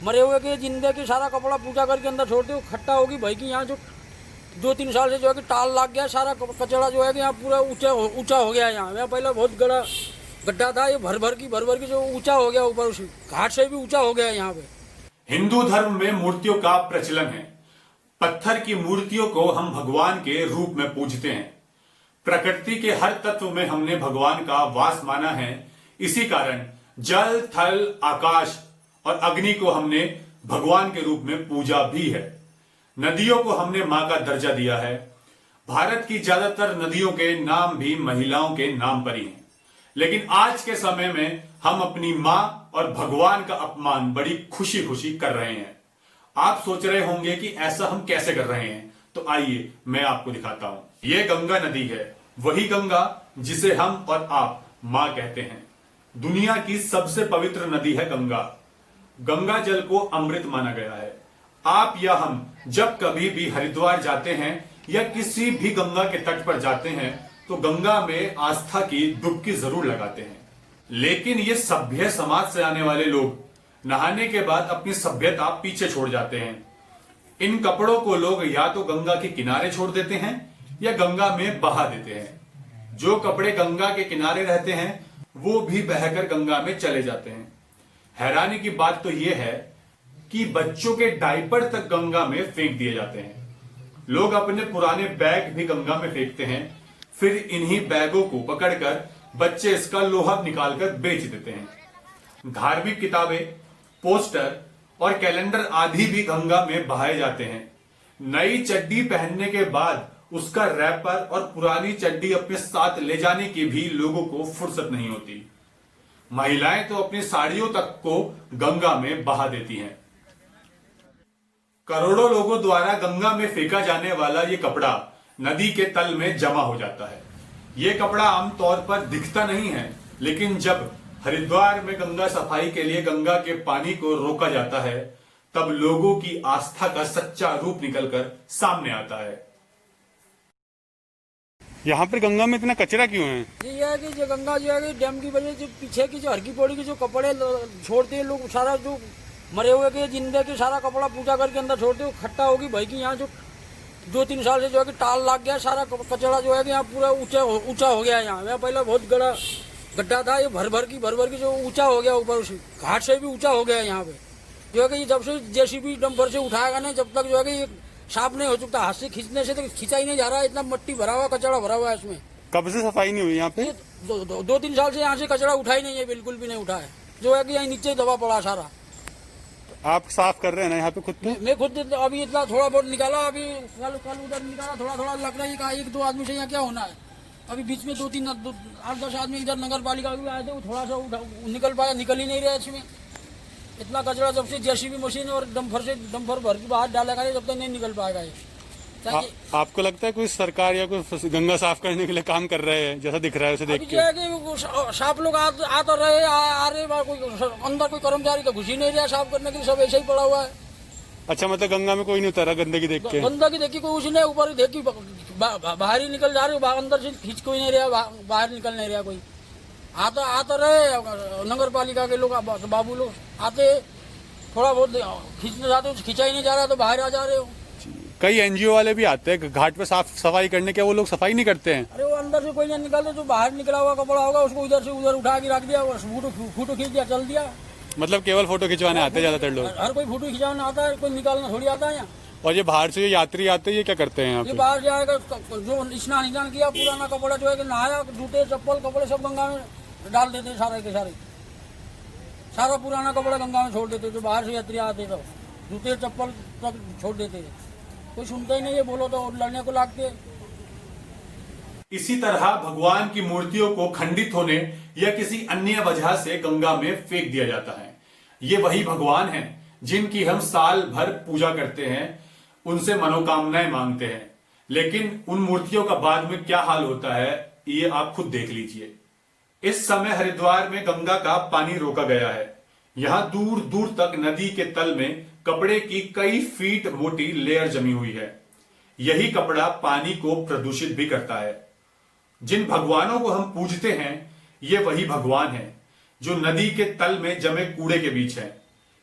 मरे हुए के जिंदे के सारा कपड़ा पूजा करके अंदर छोड़ते हो, खट्टा होगी भाई की यहाँ जो 2-3 साल से जो है कि टाल लग गया, सारा कचरा जो है कि यहाँ पूरा ऊंचा हो गया है। यहाँ पहले बहुत गड्ढा था, ये भर भर की जो ऊंचा हो गया, ऊपर उस घाट से भी ऊंचा हो गया है यहाँ पे। हिंदू धर्म में मूर्तियों का प्रचलन है। पत्थर की मूर्तियों को हम भगवान के रूप में पूजते हैं। प्रकृति के हर तत्व में हमने भगवान का वास माना है। इसी कारण जल, थल, आकाश और अग्नि को हमने भगवान के रूप में पूजा भी है। नदियों को हमने मां का दर्जा दिया है। भारत की ज्यादातर नदियों के नाम भी महिलाओं के नाम पर ही हैं। लेकिन आज के समय में हम अपनी मां और भगवान का अपमान बड़ी खुशी खुशी कर रहे हैं। आप सोच रहे होंगे कि ऐसा हम कैसे कर रहे हैं, तो आइए मैं आपको दिखाता हूं। यह गंगा नदी है, वही गंगा जिसे हम और आप मां कहते हैं। दुनिया की सबसे पवित्र नदी है गंगा। गंगा जल को अमृत माना गया है। आप या हम जब कभी भी हरिद्वार जाते हैं या किसी भी गंगा के तट पर जाते हैं तो गंगा में आस्था की डुबकी जरूर लगाते हैं। लेकिन ये सभ्य समाज से आने वाले लोग नहाने के बाद अपनी सभ्यता पीछे छोड़ जाते हैं। इन कपड़ों को लोग या तो गंगा के किनारे छोड़ देते हैं या गंगा में बहा देते हैं। जो कपड़े गंगा के किनारे रहते हैं वो भी बहकर गंगा में चले जाते हैं। हैरानी की बात तो यह है कि बच्चों के डायपर तक गंगा में फेंक दिए जाते हैं। लोग अपने पुराने बैग भी गंगा में फेंकते हैं। फिर इन्हीं बैगों को पकड़कर बच्चे इसका लोहा निकालकर बेच देते हैं। धार्मिक किताबें, पोस्टर और कैलेंडर आदि भी गंगा में बहाए जाते हैं। नई चड्डी पहनने के बाद उसका रैपर और पुरानी चड्डी अपने साथ ले जाने की भी लोगों को फुर्सत नहीं होती। महिलाएं तो अपनी साड़ियों तक को गंगा में बहा देती हैं। करोड़ों लोगों द्वारा गंगा में फेंका जाने वाला ये कपड़ा नदी के तल में जमा हो जाता है। ये कपड़ा आमतौर पर दिखता नहीं है, लेकिन जब हरिद्वार में गंगा सफाई के लिए गंगा के पानी को रोका जाता है तब लोगों की आस्था का सच्चा रूप निकलकर सामने आता है। यहाँ पर गंगा में इतना कचरा क्यों है? ये है कि जो गंगा जो है कि डैम की वजह से पीछे की जो हरकी पौड़ी के जो कपड़े छोड़ते हैं लोग, सारा जो मरे हुए के जिंदे के सारा कपड़ा पूजा करके अंदर छोड़ते हो, खट्टा होगी भाई की यहाँ जो 2-3 साल से जो है कि टाल लग गया, सारा कचरा जो है कि यहाँ पूरा ऊंचा हो गया है। यहाँ पहले बहुत गड्ढा था, ये भर भर की जो ऊंचा हो गया, ऊपर उस घाट से भी ऊंचा हो गया है। यहाँ पे जो है कि जब से जेसीबी डंपर से उठाएगा नहीं, जब तक जो है कि ये साफ नहीं हो चुका। हाथ से खींचने से तो खींचा ही नहीं जा रहा, इतना मट्टी भरा हुआ, कचरा भरा हुआ है इसमें। कब से सफाई नहीं हुई यहाँ पे? 2-3 साल से यहाँ से कचरा उठा ही नहीं है, बिल्कुल भी नहीं उठा है। जो है कि यहाँ नीचे दबा पड़ा सारा। आप साफ कर रहे हैं ना यहाँ पे खुद पे? मैं खुद अभी इतना थोड़ा बहुत निकाला, अभी कल उधर निकाला, थोड़ा लग रहा है कि 1-2 आदमी से यहाँ क्या होना है। अभी बीच में 8-10 आदमी इधर नगर पालिका भी आए थे, वो थोड़ा सा निकल पाया, निकल ही नहीं रहा इसमें। इतना कचरा जब से जेसीबी मशीन और डंपर भर के बाहर डालेगा जब तक नहीं निकल पाएगा ये। आपको लगता है कोई सरकार या कोई गंगा साफ करने के लिए काम कर रहे हैं जैसा दिख रहा है उसे देख के? कि साफ लोग आ तो रहे, आ रहे, अंदर कोई कर्मचारी तो घुस ही नहीं रहा साफ करने के लिए, सब ऐसे ही पड़ा हुआ है। अच्छा, मतलब गंगा में कोई नहीं उतरा गंदगी देख के? गंदगी देखी कोई उसने, ऊपर देखी बाहर ही निकल जा रहे, अंदर से खींच कोई नहीं रहा, बाहर निकल नहीं रहा कोई। आ तो रहे नगर पालिका के लोग, बाबू लोग आते, थोड़ा बहुत खींचने जाते, खींचा ही नहीं जा रहा तो बाहर आ जा रहे हो। कई एनजीओ वाले भी आते हैं घाट पे साफ सफाई करने के, वो लोग सफाई नहीं करते हैं? अरे वो अंदर से कोई नहीं निकाले, जो बाहर निकला हुआ कपड़ा होगा उसको इधर से उधर उठा के रख दिया, फोटो खींच दिया, चल दिया। मतलब केवल फोटो खिंचवाने आते हैं ज्यादातर लोग? हर कोई फोटो खिंचवाने आता है, कोई निकालना थोड़ी आता है यहाँ। और ये बाहर से जो यात्री आते हैं ये क्या करते हैं यहाँ ये पे? बाहर जाएगा, जो स्नान किया, पुराना कपड़ा जो है कि नहाया, जूते चप्पल कपड़े सब गंगा में डाल देते, सारे के सारे सारा पुराना कपड़ा गंगा में छोड़ देते। जो बाहर से यात्री आते तो जूते चप्पल तक छोड़ देते, कोई सुनता ही नहीं है, बोलो तो लड़ने को लागते। इसी तरह भगवान की मूर्तियों को खंडित होने या किसी अन्य वजह से गंगा में फेंक दिया जाता है। ये वही भगवान हैं जिनकी हम साल भर पूजा करते हैं, उनसे मनोकामनाएं मांगते हैं। लेकिन उन मूर्तियों का बाद में क्या हाल होता है ये आप खुद देख लीजिए। इस समय हरिद्वार में गंगा का पानी रोका गया है। यहां दूर दूर तक नदी के तल में कपड़े की कई फीट मोटी लेयर जमी हुई है। यही कपड़ा पानी को प्रदूषित भी करता है। जिन भगवानों को हम पूजते हैं ये वही भगवान हैं जो नदी के तल में जमे कूड़े के बीच है।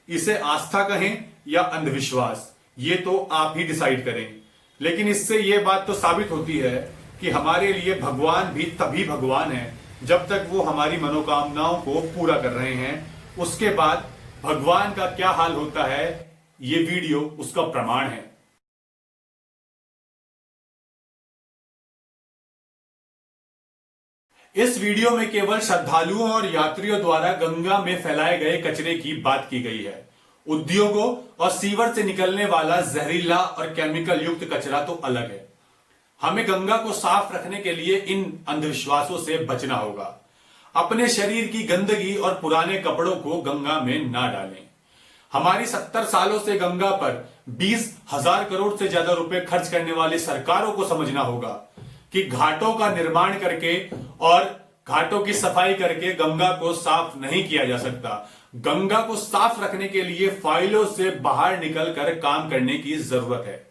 इसे आस्था कहें या अंधविश्वास, ये तो आप ही डिसाइड करें। लेकिन इससे ये बात तो साबित होती है कि हमारे लिए भगवान भी तभी भगवान है जब तक वो हमारी मनोकामनाओं को पूरा कर रहे हैं। उसके बाद भगवान का क्या हाल होता है, ये वीडियो उसका प्रमाण है। इस वीडियो में केवल श्रद्धालुओं और यात्रियों द्वारा गंगा में फैलाए गए कचरे की बात की गई है। उद्योगों और सीवर से निकलने वाला जहरीला और केमिकल युक्त कचरा तो अलग है। हमें गंगा को साफ रखने के लिए इन अंधविश्वासों से बचना होगा। अपने शरीर की गंदगी और पुराने कपड़ों को गंगा में ना डालें। हमारी 70 सालों से गंगा पर 20,000 करोड़ से ज्यादा रुपए खर्च करने वाली सरकारों को समझना होगा कि घाटों का निर्माण करके और घाटों की सफाई करके गंगा को साफ नहीं किया जा सकता। गंगा को साफ रखने के लिए फाइलों से बाहर निकलकर काम करने की जरूरत है।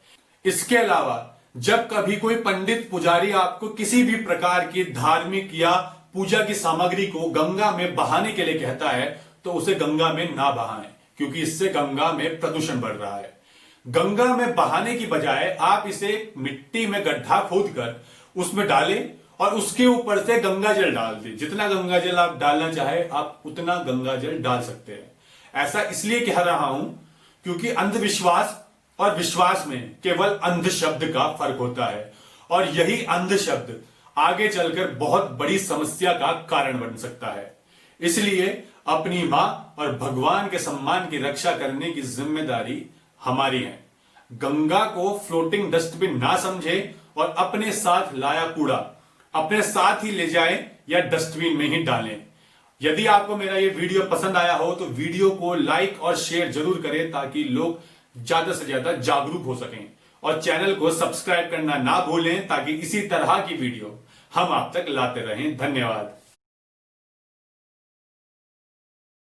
इसके अलावा जब कभी कोई पंडित पुजारी आपको किसी भी प्रकार की धार्मिक या पूजा की सामग्री को गंगा में बहाने के लिए कहता है तो उसे गंगा में ना बहाएं, क्योंकि इससे गंगा में प्रदूषण बढ़ रहा है। गंगा में बहाने की बजाय आप इसे मिट्टी में गड्ढा खोदकर उसमें डालें और उसके ऊपर से गंगा जल डाल दें। जितना गंगा जल आप डालना चाहे आप उतना गंगा जल डाल सकते हैं। ऐसा इसलिए कह रहा हूं क्योंकि अंधविश्वास और विश्वास में केवल अंध शब्द का फर्क होता है और यही अंध शब्द आगे चलकर बहुत बड़ी समस्या का कारण बन सकता है। इसलिए अपनी मां और भगवान के सम्मान की रक्षा करने की जिम्मेदारी हमारी है। गंगा को फ्लोटिंग डस्टबिन ना समझें और अपने साथ लाया कूड़ा अपने साथ ही ले जाएं या डस्टबिन में ही डालें। यदि आपको मेरा ये वीडियो पसंद आया हो तो वीडियो को लाइक और शेयर जरूर करें ताकि लोग ज्यादा से ज्यादा जागरूक हो सकें, और चैनल को सब्सक्राइब करना ना भूलें ताकि इसी तरह की वीडियो हम आप तक लाते रहें। धन्यवाद।